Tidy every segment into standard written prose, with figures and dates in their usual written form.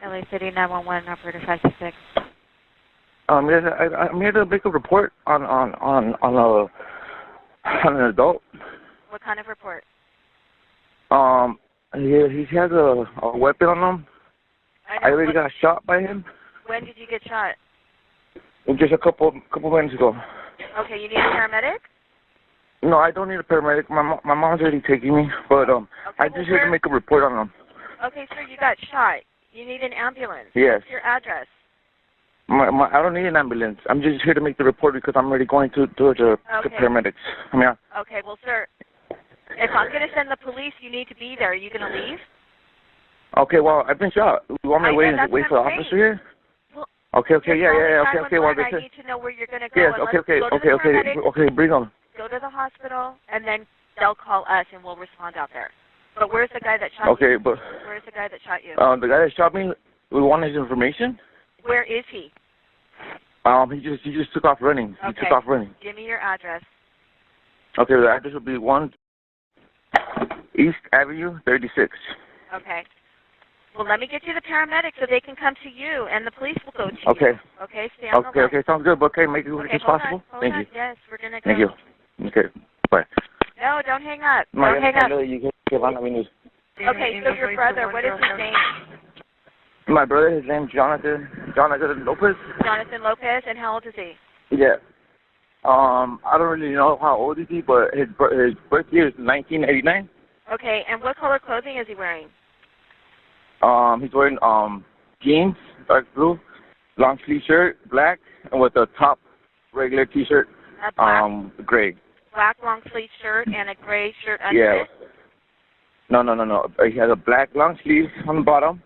LA City 911, operator 566. Yes, I'm here to make a report on an adult. What kind of report? He has a weapon on him. I already got shot by him. When did you get shot? Just a couple minutes ago. Okay, you need a paramedic? No, I don't need a paramedic. My mom's already taking me, but okay, I just here to make a report on him. Okay, sir, you got shot. You need an ambulance. Yes. What's your address? I don't need an ambulance. I'm just here to make the report because I'm already going to the paramedics. Okay, well, sir, if I'm going to send the police, you need to be there. Are you going to leave? Okay, well, I've been shot. You want me to wait for the officer here? Well, okay, yeah, okay, well, I need to know where you're going to go. Yes, okay, bring on. Go to the hospital, and then they'll call us, and we'll respond out there. But where's the guy that shot you? Okay, but... Where's the guy that shot you? The guy that shot me, we want his information. Where is he? He just took off running. Okay. He took off running. Give me your address. Okay, the address will be 1 East Avenue, 36. Okay. Well, let me get you the paramedics so they can come to you, and the police will go to you. Okay. Okay, stay on the line. Okay, sounds good, but make it as quick as possible. Thank you. Yes, we're going to go. Thank you. Okay, bye. No, don't hang up. Don't hang up. Okay, so your brother, what is his name? My brother, his name's Jonathan Lopez. Jonathan Lopez, and how old is he? Yeah. I don't really know how old is he, but his birth year is 1989. Okay, and what color clothing is he wearing? He's wearing jeans, dark blue, long sleeve shirt, black, and with a top regular T-shirt, gray. Black long sleeve shirt and a gray shirt under it? No. He has a black long sleeve on the bottom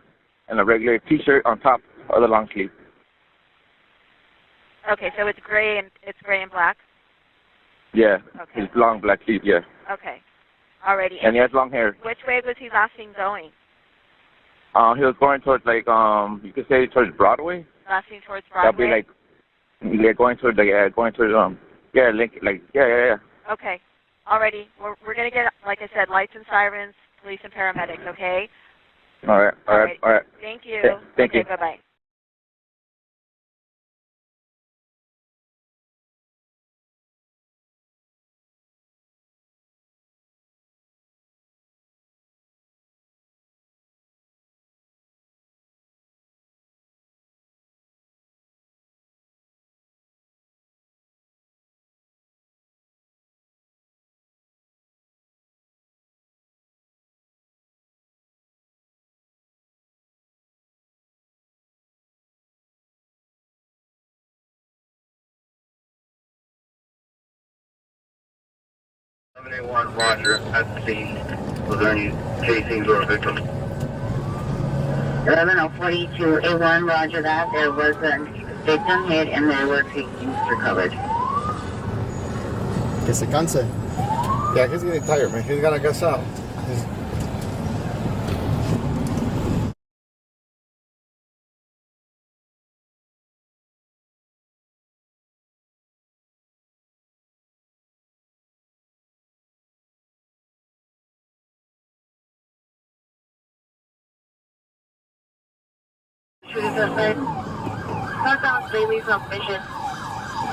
and a regular T-shirt on top of the long sleeve. Okay, so it's gray and black? Yeah. Okay. His long black sleeve, yeah. Okay. Alrighty. And he has long hair. Which way was he last seen going? He was going towards, like, you could say towards Broadway. Last seen towards Broadway? That'd be like, going towards, yeah. Okay. Alrighty. We're going to get, like I said, lights and sirens, police and paramedics, okay? All right. Thank you. Thank you. Bye-bye. One Roger at the scene. Was there any casings or a victim? 11-042-A1, Roger that. There was a victim hit and there were casings recovered. Que se canse. Yeah, he's getting tired, man. He's gotta gas out. Southbound Bailey from Mission,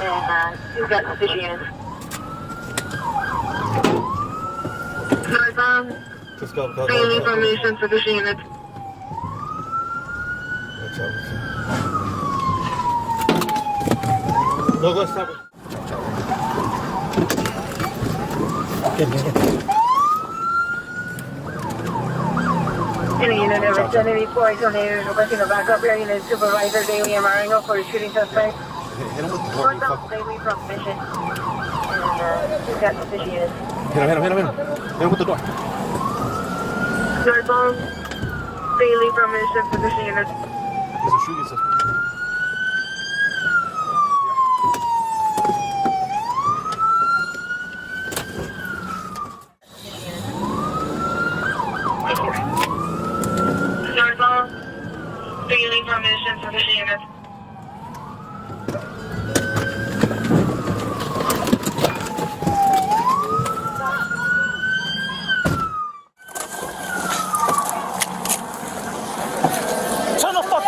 and he's got suspicion units. Northbound Bailey from Mission, suspicion units. Go, stop it. Any unit never sent any points on the requesting a backup area unit supervisor Daily and Marengo for the shooting suspect. Northbound Bailey from Mission, and he's got suspicion units. Mira. Mira with the door. Northbound Bailey from Mission, suspicion units. There's a shooting suspect. Daily from Mission, suspicion units. Turn the fuck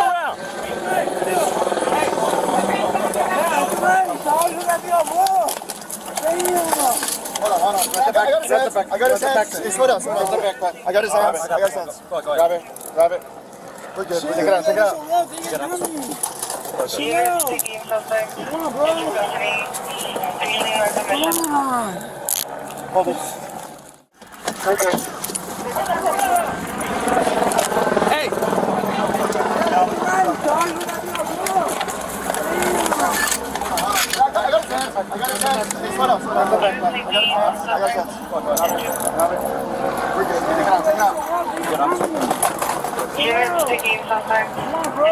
his hands. I got his hands. Slow down. I got his hands. Grab it. We're good. Take it out. Taking suspect. Come on, bro. Hold it. Okay. Hey! I got his hands. Slow down. I got his hands. We're good. Take it out. Taking suspect. Come on, bro.